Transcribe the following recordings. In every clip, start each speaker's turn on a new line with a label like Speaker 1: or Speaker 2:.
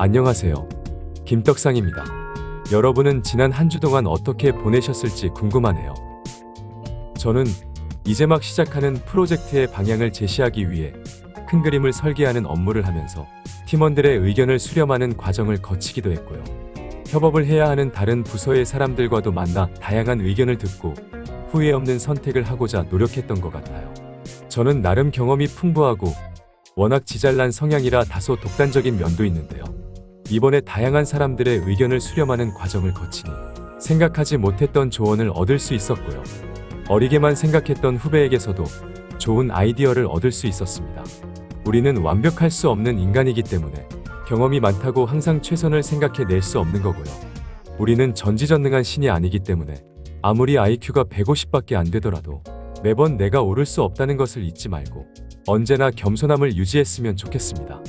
Speaker 1: 안녕하세요. 김떡상입니다. 여러분은 지난 한 주 동안 어떻게 보내셨을지 궁금하네요. 저는 이제 막 시작하는 프로젝트의 방향을 제시하기 위해 큰 그림을 설계하는 업무를 하면서 팀원들의 의견을 수렴하는 과정을 거치기도 했고요. 협업을 해야 하는 다른 부서의 사람들과도 만나 다양한 의견을 듣고 후회 없는 선택을 하고자 노력했던 것 같아요. 저는 나름 경험이 풍부하고 워낙 지잘난 성향이라 다소 독단적인 면도 있는데요. 이번에 다양한 사람들의 의견을 수렴하는 과정을 거치니 생각하지 못했던 조언을 얻을 수 있었고요. 어리게만 생각했던 후배에게서도 좋은 아이디어를 얻을 수 있었습니다. 우리는 완벽할 수 없는 인간이기 때문에 경험이 많다고 항상 최선을 생각해 낼 수 없는 거고요. 우리는 전지전능한 신이 아니기 때문에 아무리 IQ가 150밖에 안 되더라도 매번 내가 오를 수 없다는 것을 잊지 말고 언제나 겸손함을 유지했으면 좋겠습니다.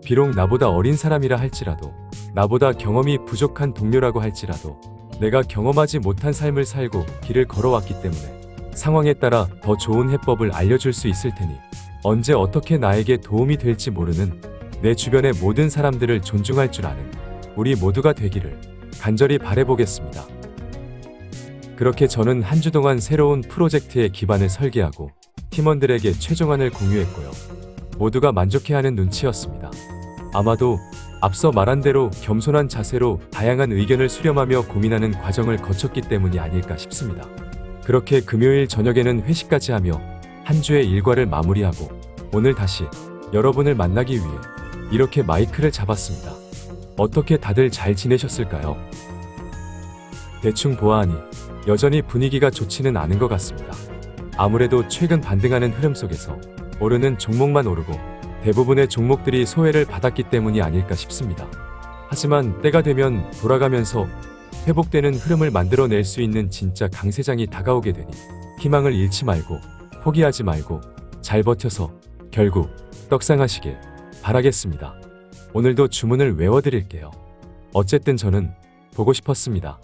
Speaker 1: 비록 나보다 어린 사람이라 할지라도, 나보다 경험이 부족한 동료라고 할지라도 내가 경험하지 못한 삶을 살고 길을 걸어왔기 때문에 상황에 따라 더 좋은 해법을 알려줄 수 있을 테니 언제 어떻게 나에게 도움이 될지 모르는 내 주변의 모든 사람들을 존중할 줄 아는 우리 모두가 되기를 간절히 바라보겠습니다. 그렇게 저는 한 주 동안 새로운 프로젝트의 기반을 설계하고 팀원들에게 최종안을 공유했고요. 모두가 만족해하는 눈치였습니다. 아마도 앞서 말한 대로 겸손한 자세로 다양한 의견을 수렴하며 고민하는 과정을 거쳤기 때문이 아닐까 싶습니다. 그렇게 금요일 저녁에는 회식까지 하며 한 주의 일과를 마무리하고 오늘 다시 여러분을 만나기 위해 이렇게 마이크를 잡았습니다. 어떻게 다들 잘 지내셨을까요? 대충 보아하니 여전히 분위기가 좋지는 않은 것 같습니다. 아무래도 최근 반등하는 흐름 속에서 오르는 종목만 오르고 대부분의 종목들이 소외를 받았기 때문이 아닐까 싶습니다. 하지만 때가 되면 돌아가면서 회복되는 흐름을 만들어낼 수 있는 진짜 강세장이 다가오게 되니 희망을 잃지 말고 포기하지 말고 잘 버텨서 결국 떡상하시길 바라겠습니다. 오늘도 주문을 외워드릴게요. 어쨌든 저는 보고 싶었습니다.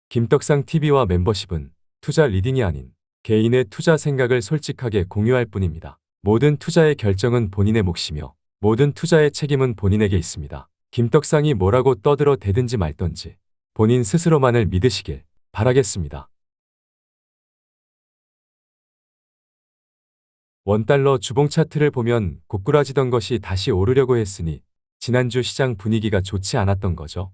Speaker 1: 김떡상TV와 멤버십은 투자 리딩이 아닌 개인의 투자 생각을 솔직하게 공유할 뿐입니다. 모든 투자의 결정은 본인의 몫이며 모든 투자의 책임은 본인에게 있습니다. 김떡상이 뭐라고 떠들어 대든지 말던지 본인 스스로만을 믿으시길 바라겠습니다. 원달러 주봉 차트를 보면 고꾸라지던 것이 다시 오르려고 했으니 지난주 시장 분위기가 좋지 않았던 거죠.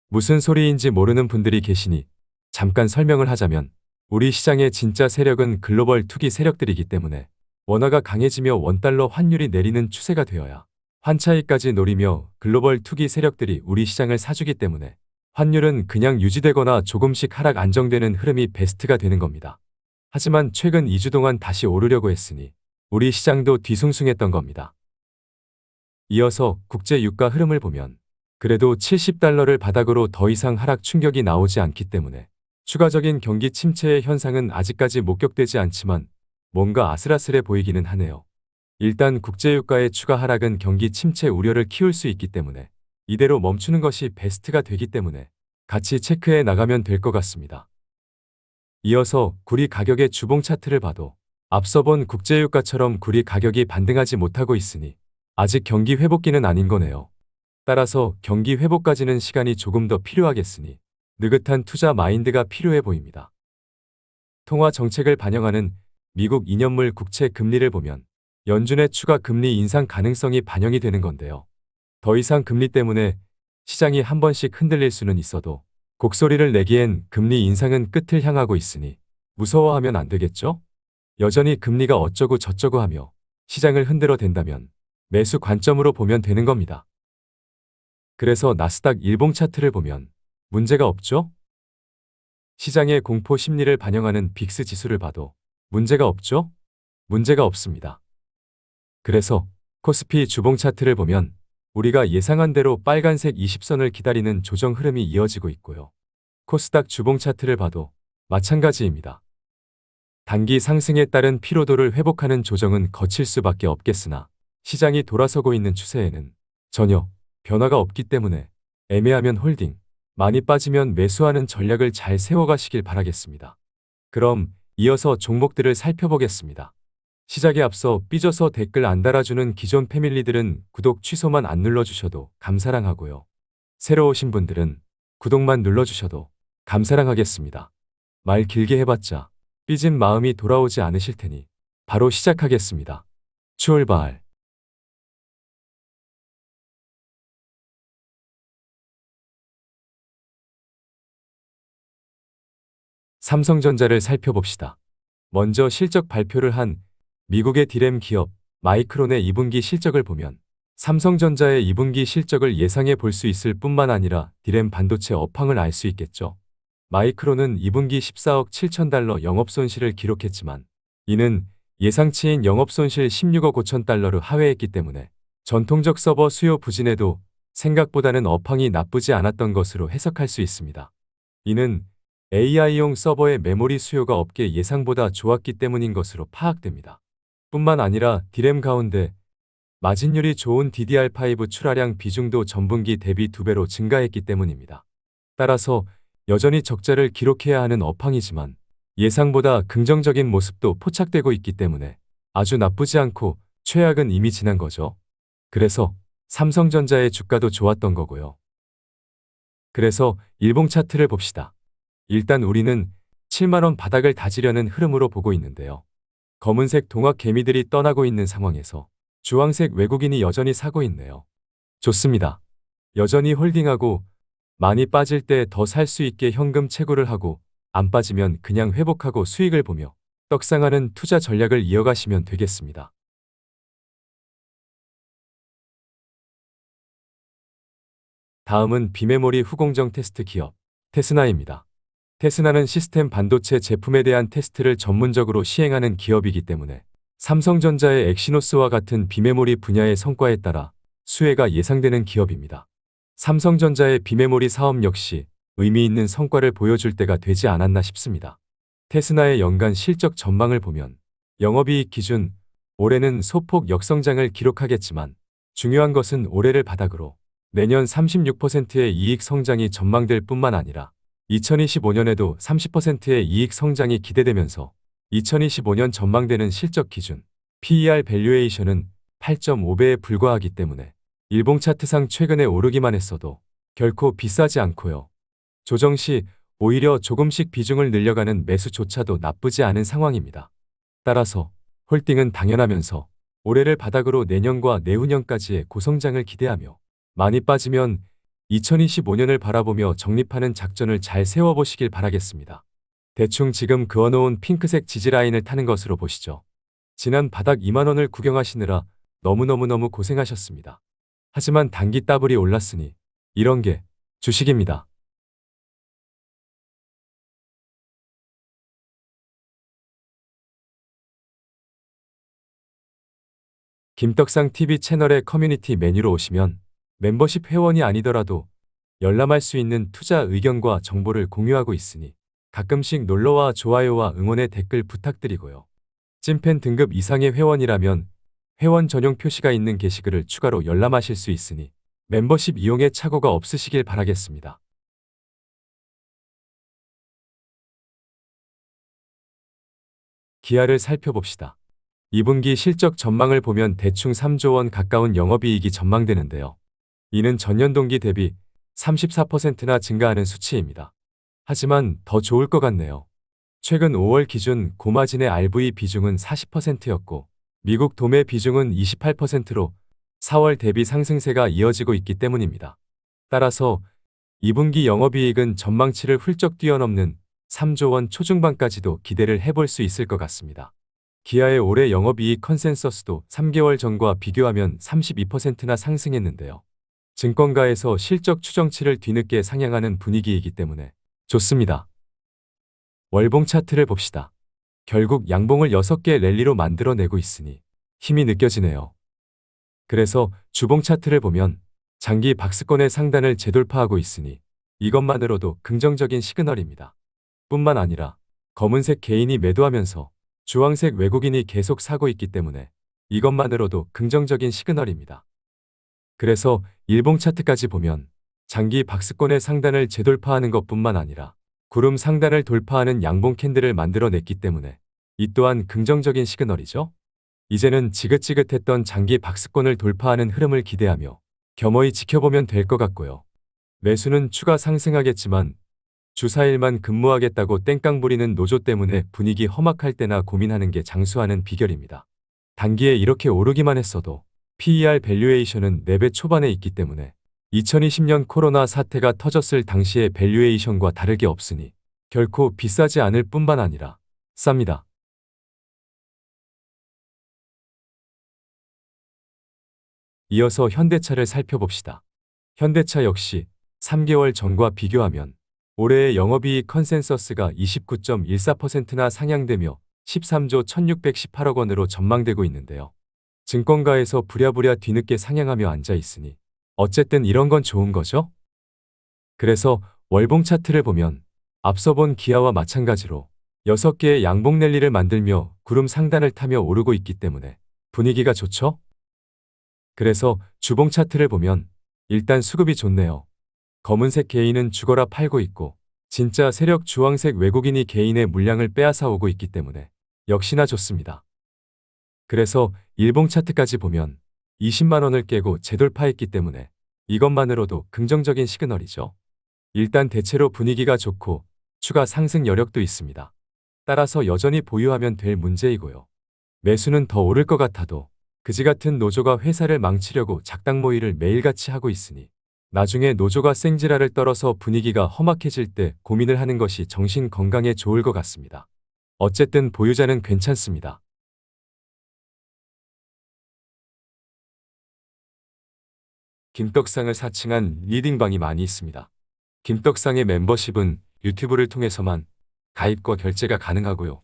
Speaker 1: 무슨 소리인지 모르는 분들이 계시니 잠깐 설명을 하자면 우리 시장의 진짜 세력은 글로벌 투기 세력들이기 때문에 원화가 강해지며 원달러 환율이 내리는 추세가 되어야 환차익까지 노리며 글로벌 투기 세력들이 우리 시장을 사주기 때문에 환율은 그냥 유지되거나 조금씩 하락 안정되는 흐름이 베스트가 되는 겁니다. 하지만 최근 2주 동안 다시 오르려고 했으니 우리 시장도 뒤숭숭했던 겁니다. 이어서 국제 유가 흐름을 보면 그래도 70달러를 바닥으로 더 이상 하락 충격이 나오지 않기 때문에 추가적인 경기 침체의 현상은 아직까지 목격되지 않지만 뭔가 아슬아슬해 보이기는 하네요. 일단 국제유가의 추가 하락은 경기 침체 우려를 키울 수 있기 때문에 이대로 멈추는 것이 베스트가 되기 때문에 같이 체크해 나가면 될 것 같습니다. 이어서 구리 가격의 주봉 차트를 봐도 앞서 본 국제유가처럼 구리 가격이 반등하지 못하고 있으니 아직 경기 회복기는 아닌 거네요. 따라서 경기 회복까지는 시간이 조금 더 필요하겠으니 느긋한 투자 마인드가 필요해 보입니다. 통화 정책을 반영하는 미국 2년물 국채 금리를 보면 연준의 추가 금리 인상 가능성이 반영이 되는 건데요. 더 이상 금리 때문에 시장이 한 번씩 흔들릴 수는 있어도 곡소리를 내기엔 금리 인상은 끝을 향하고 있으니 무서워하면 안 되겠죠? 여전히 금리가 어쩌고 저쩌고 하며 시장을 흔들어 댄다면 매수 관점으로 보면 되는 겁니다. 그래서 나스닥 일봉 차트를 보면 문제가 없죠? 시장의 공포 심리를 반영하는 빅스 지수를 봐도 문제가 없죠? 문제가 없습니다. 그래서 코스피 주봉 차트를 보면 우리가 예상한 대로 빨간색 20선을 기다리는 조정 흐름이 이어지고 있고요. 코스닥 주봉 차트를 봐도 마찬가지입니다. 단기 상승에 따른 피로도를 회복하는 조정은 거칠 수밖에 없겠으나 시장이 돌아서고 있는 추세에는 전혀 변화가 없기 때문에 애매하면 홀딩, 많이 빠지면 매수하는 전략을 잘 세워가시길 바라겠습니다. 그럼 이어서 종목들을 살펴보겠습니다. 시작에 앞서 삐져서 댓글 안 달아주는 기존 패밀리들은 구독 취소만 안 눌러주셔도 감사랑 하고요. 새로 오신 분들은 구독만 눌러주셔도 감사랑 하겠습니다. 말 길게 해봤자 삐진 마음이 돌아오지 않으실 테니 바로 시작하겠습니다. 출발! 삼성전자를 살펴봅시다. 먼저 실적 발표를 한 미국의 디램 기업 마이크론의 2분기 실적을 보면 삼성전자의 2분기 실적을 예상해 볼 수 있을 뿐만 아니라 디램 반도체 업황을 알 수 있겠죠. 마이크론은 2분기 14억 7천 달러 영업손실을 기록했지만 이는 예상치인 영업손실 16억 5천 달러를 하회했기 때문에 전통적 서버 수요 부진에도 생각보다는 업황이 나쁘지 않았던 것으로 해석할 수 있습니다. 이는 AI용 서버의 메모리 수요가 업계 예상보다 좋았기 때문인 것으로 파악됩니다. 뿐만 아니라 디램 가운데 마진율이 좋은 DDR5 출하량 비중도 전분기 대비 2배로 증가했기 때문입니다. 따라서 여전히 적자를 기록해야 하는 업황이지만 예상보다 긍정적인 모습도 포착되고 있기 때문에 아주 나쁘지 않고 최악은 이미 지난 거죠. 그래서 삼성전자의 주가도 좋았던 거고요. 그래서 일봉 차트를 봅시다. 일단 우리는 7만원 바닥을 다지려는 흐름으로 보고 있는데요. 검은색 동학 개미들이 떠나고 있는 상황에서 주황색 외국인이 여전히 사고 있네요. 좋습니다. 여전히 홀딩하고 많이 빠질 때 더 살 수 있게 현금 채굴을 하고 안 빠지면 그냥 회복하고 수익을 보며 떡상하는 투자 전략을 이어가시면 되겠습니다. 다음은 비메모리 후공정 테스트 기업 테스나입니다. 테스나는 시스템 반도체 제품에 대한 테스트를 전문적으로 시행하는 기업이기 때문에 삼성전자의 엑시노스와 같은 비메모리 분야의 성과에 따라 수혜가 예상되는 기업입니다. 삼성전자의 비메모리 사업 역시 의미 있는 성과를 보여줄 때가 되지 않았나 싶습니다. 테스나의 연간 실적 전망을 보면 영업이익 기준 올해는 소폭 역성장을 기록하겠지만 중요한 것은 올해를 바닥으로 내년 36%의 이익 성장이 전망될 뿐만 아니라 2025년에도 30%의 이익 성장이 기대되면서 2025년 전망되는 실적 기준 PER 밸류에이션은 8.5배에 불과하기 때문에 일봉 차트상 최근에 오르기만 했어도 결코 비싸지 않고요. 조정 시 오히려 조금씩 비중을 늘려가는 매수조차도 나쁘지 않은 상황입니다. 따라서 홀딩은 당연하면서 올해를 바닥으로 내년과 내후년까지의 고성장을 기대하며 많이 빠지면 2025년을 바라보며 적립하는 작전을 잘 세워보시길 바라겠습니다. 대충 지금 그어놓은 핑크색 지지라인을 타는 것으로 보시죠. 지난 바닥 2만원을 구경하시느라 너무너무 고생하셨습니다. 하지만 단기 따블이 올랐으니 이런 게 주식입니다. 김떡상TV 채널의 커뮤니티 메뉴로 오시면 멤버십 회원이 아니더라도 열람할 수 있는 투자 의견과 정보를 공유하고 있으니 가끔씩 놀러와 좋아요와 응원의 댓글 부탁드리고요. 찐팬 등급 이상의 회원이라면 회원 전용 표시가 있는 게시글을 추가로 열람하실 수 있으니 멤버십 이용에 착오가 없으시길 바라겠습니다. 기아를 살펴봅시다. 2분기 실적 전망을 보면 대충 3조 원 가까운 영업이익이 전망되는데요. 이는 전년 동기 대비 34%나 증가하는 수치입니다. 하지만 더 좋을 것 같네요. 최근 5월 기준 고마진의 RV 비중은 40%였고 미국 도매 비중은 28%로 4월 대비 상승세가 이어지고 있기 때문입니다. 따라서 2분기 영업이익은 전망치를 훌쩍 뛰어넘는 3조 원 초중반까지도 기대를 해볼 수 있을 것 같습니다. 기아의 올해 영업이익 컨센서스도 3개월 전과 비교하면 32%나 상승했는데요. 증권가에서 실적 추정치를 뒤늦게 상향하는 분위기이기 때문에 좋습니다. 월봉 차트를 봅시다. 결국 양봉을 6개 랠리로 만들어내고 있으니 힘이 느껴지네요. 그래서 주봉 차트를 보면 장기 박스권의 상단을 재돌파하고 있으니 이것만으로도 긍정적인 시그널입니다. 뿐만 아니라 검은색 개인이 매도하면서 주황색 외국인이 계속 사고 있기 때문에 이것만으로도 긍정적인 시그널입니다. 그래서 일봉 차트까지 보면 장기 박스권의 상단을 재돌파하는 것뿐만 아니라 구름 상단을 돌파하는 양봉 캔들을 만들어냈기 때문에 이 또한 긍정적인 시그널이죠. 이제는 지긋지긋했던 장기 박스권을 돌파하는 흐름을 기대하며 겸허히 지켜보면 될 것 같고요. 매수는 추가 상승하겠지만 주 4일만 근무하겠다고 땡깡 부리는 노조 때문에 분위기 험악할 때나 고민하는 게 장수하는 비결입니다. 단기에 이렇게 오르기만 했어도 PER 밸류에이션은 4배 초반에 있기 때문에 2020년 코로나 사태가 터졌을 당시의 밸류에이션과 다를 게 없으니 결코 비싸지 않을 뿐만 아니라 쌉니다. 이어서 현대차를 살펴봅시다. 현대차 역시 3개월 전과 비교하면 올해의 영업이익 컨센서스가 29.14%나 상향되며 13조 1618억 원으로 전망되고 있는데요. 증권가에서 부랴부랴 뒤늦게 상향하며 앉아 있으니 어쨌든 이런 건 좋은 거죠? 그래서 월봉 차트를 보면 앞서 본 기아와 마찬가지로 6개의 양봉 랠리를 만들며 구름 상단을 타며 오르고 있기 때문에 분위기가 좋죠? 그래서 주봉 차트를 보면 일단 수급이 좋네요. 검은색 개인은 죽어라 팔고 있고 진짜 세력 주황색 외국인이 개인의 물량을 빼앗아 오고 있기 때문에 역시나 좋습니다. 그래서 일봉 차트까지 보면 20만 원을 깨고 재돌파했기 때문에 이것만으로도 긍정적인 시그널이죠. 일단 대체로 분위기가 좋고 추가 상승 여력도 있습니다. 따라서 여전히 보유하면 될 문제이고요. 매수는 더 오를 것 같아도 그지 같은 노조가 회사를 망치려고 작당 모의를 매일같이 하고 있으니 나중에 노조가 생지라를 떨어서 분위기가 험악해질 때 고민을 하는 것이 정신 건강에 좋을 것 같습니다. 어쨌든 보유자는 괜찮습니다. 김떡상을 사칭한 리딩방이 많이 있습니다. 김떡상의 멤버십은 유튜브를 통해서만 가입과 결제가 가능하고요.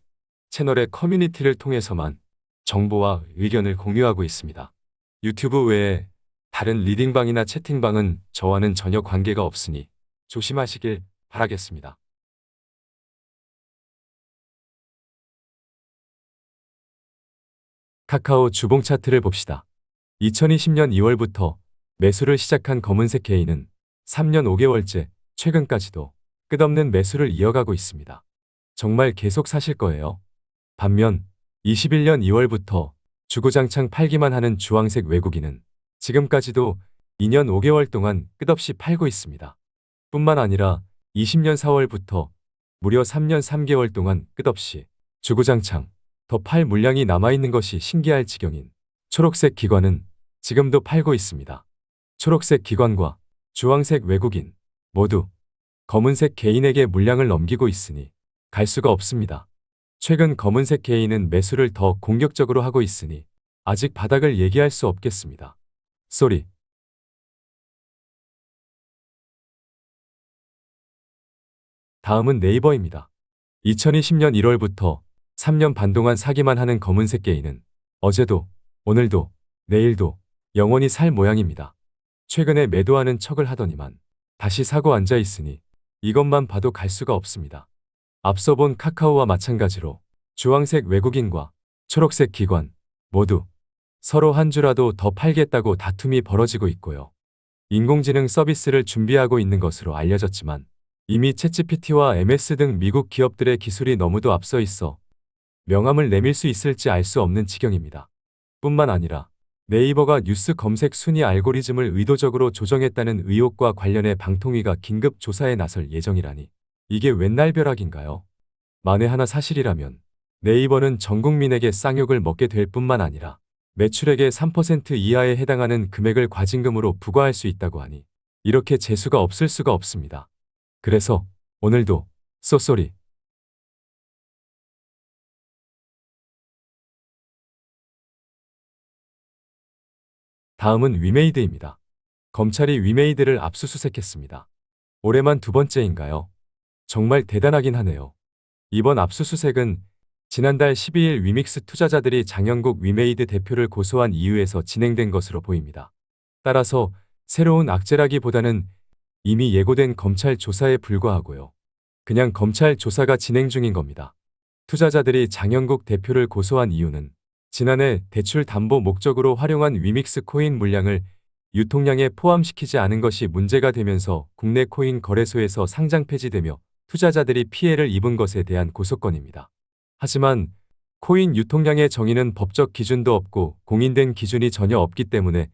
Speaker 1: 채널의 커뮤니티를 통해서만 정보와 의견을 공유하고 있습니다. 유튜브 외에 다른 리딩방이나 채팅방은 저와는 전혀 관계가 없으니 조심하시길 바라겠습니다. 카카오 주봉 차트를 봅시다. 2020년 2월부터 매수를 시작한 검은색 개인은 3년 5개월째 최근까지도 끝없는 매수를 이어가고 있습니다. 정말 계속 사실 거예요. 반면 21년 2월부터 주구장창 팔기만 하는 주황색 외국인은 지금까지도 2년 5개월 동안 끝없이 팔고 있습니다. 뿐만 아니라 20년 4월부터 무려 3년 3개월 동안 끝없이 주구장창 더 팔 물량이 남아있는 것이 신기할 지경인 초록색 기관은 지금도 팔고 있습니다. 초록색 기관과 주황색 외국인 모두 검은색 개인에게 물량을 넘기고 있으니 갈 수가 없습니다. 최근 검은색 개인은 매수를 더 공격적으로 하고 있으니 아직 바닥을 얘기할 수 없겠습니다. 쏘리. 다음은 네이버입니다. 2020년 1월부터 3년 반 동안 사기만 하는 검은색 개인은 어제도, 오늘도, 내일도 영원히 살 모양입니다. 최근에 매도하는 척을 하더니만 다시 사고 앉아 있으니 이것만 봐도 갈 수가 없습니다. 앞서 본 카카오와 마찬가지로 주황색 외국인과 초록색 기관 모두 서로 한 주라도 더 팔겠다고 다툼이 벌어지고 있고요. 인공지능 서비스를 준비하고 있는 것으로 알려졌지만 이미 챗GPT와 MS 등 미국 기업들의 기술이 너무도 앞서 있어 명함을 내밀 수 있을지 알 수 없는 지경입니다. 뿐만 아니라 네이버가 뉴스 검색 순위 알고리즘을 의도적으로 조정했다는 의혹과 관련해 방통위가 긴급 조사에 나설 예정이라니 이게 웬 날벼락인가요? 만에 하나 사실이라면 네이버는 전 국민에게 쌍욕을 먹게 될 뿐만 아니라 매출액의 3% 이하에 해당하는 금액을 과징금으로 부과할 수 있다고 하니 이렇게 재수가 없을 수가 없습니다. 그래서 오늘도 쏘쏘리. 다음은 위메이드입니다. 검찰이 위메이드를 압수수색했습니다. 올해만 2번째인가요? 정말 대단하긴 하네요. 이번 압수수색은 지난달 12일 위믹스 투자자들이 장영국 위메이드 대표를 고소한 이유에서 진행된 것으로 보입니다. 따라서 새로운 악재라기보다는 이미 예고된 검찰 조사에 불과하고요. 그냥 검찰 조사가 진행 중인 겁니다. 투자자들이 장영국 대표를 고소한 이유는 지난해 대출 담보 목적으로 활용한 위믹스 코인 물량을 유통량에 포함시키지 않은 것이 문제가 되면서 국내 코인 거래소에서 상장 폐지되며 투자자들이 피해를 입은 것에 대한 고소건입니다. 하지만 코인 유통량의 정의는 법적 기준도 없고 공인된 기준이 전혀 없기 때문에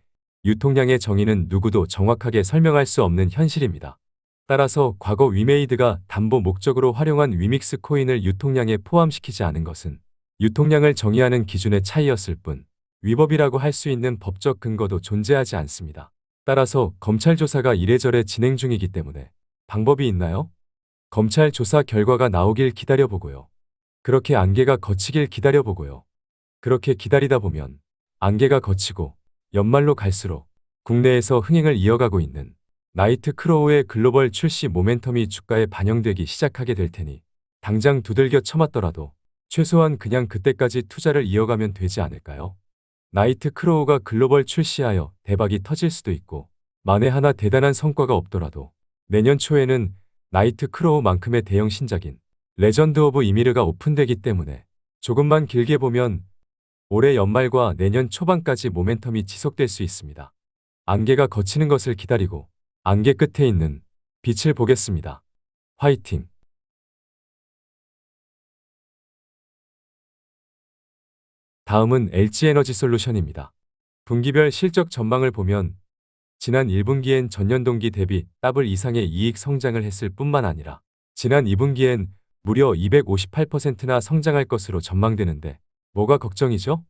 Speaker 1: 유통량의 정의는 누구도 정확하게 설명할 수 없는 현실입니다. 따라서 과거 위메이드가 담보 목적으로 활용한 위믹스 코인을 유통량에 포함시키지 않은 것은 유통량을 정의하는 기준의 차이였을 뿐 위법이라고 할 수 있는 법적 근거도 존재하지 않습니다. 따라서 검찰 조사가 이래저래 진행 중이기 때문에 방법이 있나요? 검찰 조사 결과가 나오길 기다려보고요. 그렇게 안개가 걷히길 기다려보고요. 그렇게 기다리다 보면 안개가 걷히고 연말로 갈수록 국내에서 흥행을 이어가고 있는 나이트 크로우의 글로벌 출시 모멘텀이 주가에 반영되기 시작하게 될 테니 당장 두들겨 쳐맞더라도 최소한 그냥 그때까지 투자를 이어가면 되지 않을까요? 나이트 크로우가 글로벌 출시하여 대박이 터질 수도 있고 만에 하나 대단한 성과가 없더라도 내년 초에는 나이트 크로우만큼의 대형 신작인 레전드 오브 이미르가 오픈되기 때문에 조금만 길게 보면 올해 연말과 내년 초반까지 모멘텀이 지속될 수 있습니다. 안개가 걷히는 것을 기다리고 안개 끝에 있는 빛을 보겠습니다. 화이팅! 다음은 LG에너지솔루션입니다. 분기별 실적 전망을 보면 지난 1분기엔 전년 동기 대비 더블 이상의 이익 성장을 했을 뿐만 아니라 지난 2분기엔 무려 258%나 성장할 것으로 전망되는데 뭐가 걱정이죠?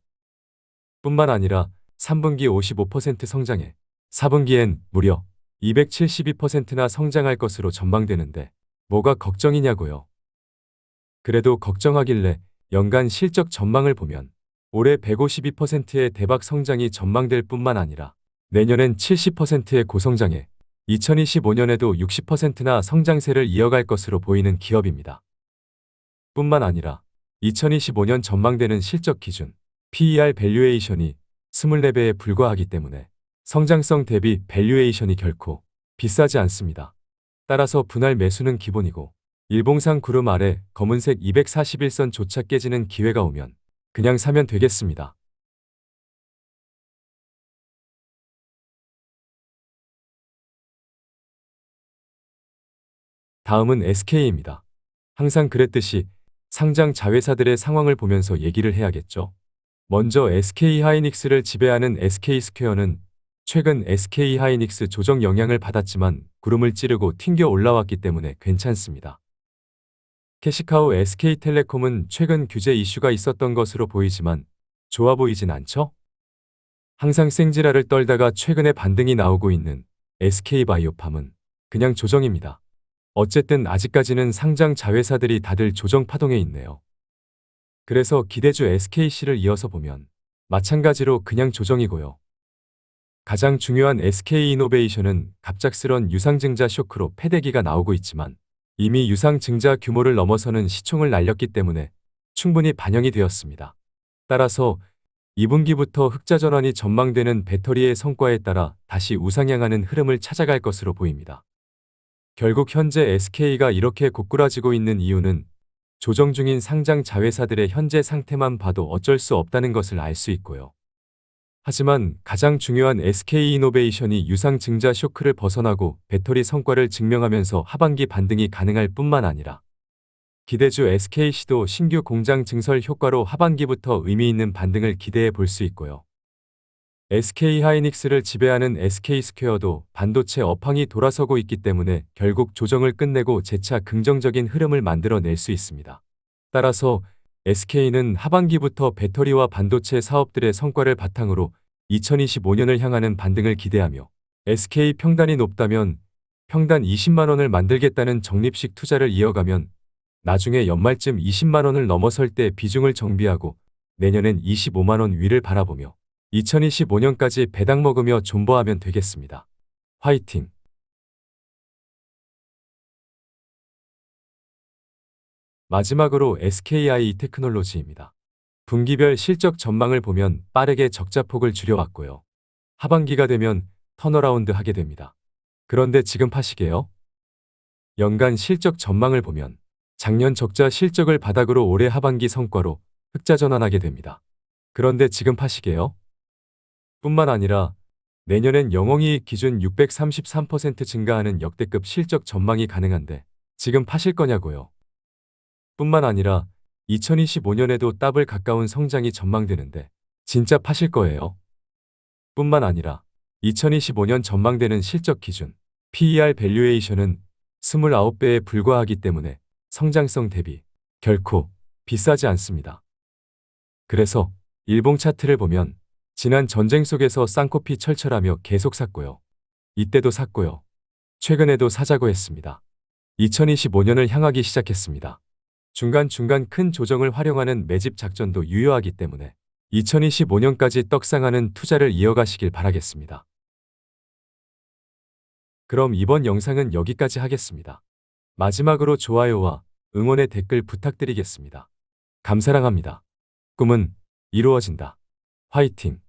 Speaker 1: 뿐만 아니라 3분기 55% 성장해 4분기엔 무려 272%나 성장할 것으로 전망되는데 뭐가 걱정이냐고요. 그래도 걱정하길래 연간 실적 전망을 보면 올해 152%의 대박 성장이 전망될 뿐만 아니라 내년엔 70%의 고성장에 2025년에도 60%나 성장세를 이어갈 것으로 보이는 기업입니다. 뿐만 아니라 2025년 전망되는 실적 기준 PER 밸류에이션이 24배에 불과하기 때문에 성장성 대비 밸류에이션이 결코 비싸지 않습니다. 따라서 분할 매수는 기본이고 일봉상 구름 아래 검은색 241선조차 깨지는 기회가 오면 그냥 사면 되겠습니다. 다음은 SK입니다. 항상 그랬듯이 상장 자회사들의 상황을 보면서 얘기를 해야겠죠. 먼저 SK하이닉스를 지배하는 SK스퀘어는 최근 SK하이닉스 조정 영향을 받았지만 구름을 찌르고 튕겨 올라왔기 때문에 괜찮습니다. 캐시카우 SK텔레콤은 최근 규제 이슈가 있었던 것으로 보이지만 좋아 보이진 않죠? 항상 생지라를 떨다가 최근에 반등이 나오고 있는 SK바이오팜은 그냥 조정입니다. 어쨌든 아직까지는 상장 자회사들이 다들 조정 파동에 있네요. 그래서 기대주 SKC를 이어서 보면 마찬가지로 그냥 조정이고요. 가장 중요한 SK이노베이션은 갑작스런 유상증자 쇼크로 패대기가 나오고 있지만 이미 유상증자 규모를 넘어서는 시총을 날렸기 때문에 충분히 반영이 되었습니다. 따라서 2분기부터 흑자 전환이 전망되는 배터리의 성과에 따라 다시 우상향하는 흐름을 찾아갈 것으로 보입니다. 결국 현재 SK가 이렇게 고꾸라지고 있는 이유는 조정 중인 상장 자회사들의 현재 상태만 봐도 어쩔 수 없다는 것을 알 수 있고요. 하지만 가장 중요한 SK이노베이션이 유상증자 쇼크를 벗어나고 배터리 성과를 증명하면서 하반기 반등이 가능할 뿐만 아니라 기대주 SKC도 신규 공장 증설 효과로 하반기부터 의미 있는 반등을 기대해 볼 수 있고요. SK하이닉스를 지배하는 SK스퀘어도 반도체 업황이 돌아서고 있기 때문에 결국 조정을 끝내고 재차 긍정적인 흐름을 만들어낼 수 있습니다. 따라서 SK는 하반기부터 배터리와 반도체 사업들의 성과를 바탕으로 2025년을 향하는 반등을 기대하며 SK 평단이 높다면 평단 20만 원을 만들겠다는 적립식 투자를 이어가면 나중에 연말쯤 20만 원을 넘어설 때 비중을 정비하고 내년엔 25만 원 위를 바라보며 2025년까지 배당 먹으며 존버하면 되겠습니다. 화이팅! 마지막으로 SKI 테크놀로지입니다. 분기별 실적 전망을 보면 빠르게 적자폭을 줄여왔고요. 하반기가 되면 턴어라운드 하게 됩니다. 그런데 지금 파시게요? 연간 실적 전망을 보면 작년 적자 실적을 바닥으로 올해 하반기 성과로 흑자 전환하게 됩니다. 그런데 지금 파시게요? 뿐만 아니라 내년엔 영업이익 기준 633% 증가하는 역대급 실적 전망이 가능한데 지금 파실 거냐고요. 뿐만 아니라 2025년에도 더블 가까운 성장이 전망되는데 진짜 파실 거예요? 뿐만 아니라 2025년 전망되는 실적 기준 PER 밸류에이션은 29배에 불과하기 때문에 성장성 대비 결코 비싸지 않습니다. 그래서 일봉 차트를 보면 지난 전쟁 속에서 쌍코피 철철하며 계속 샀고요. 이때도 샀고요. 최근에도 사자고 했습니다. 2025년을 향하기 시작했습니다. 중간중간 큰 조정을 활용하는 매집 작전도 유효하기 때문에 2025년까지 떡상하는 투자를 이어가시길 바라겠습니다. 그럼 이번 영상은 여기까지 하겠습니다. 마지막으로 좋아요와 응원의 댓글 부탁드리겠습니다. 감사랑합니다. 꿈은 이루어진다. 화이팅!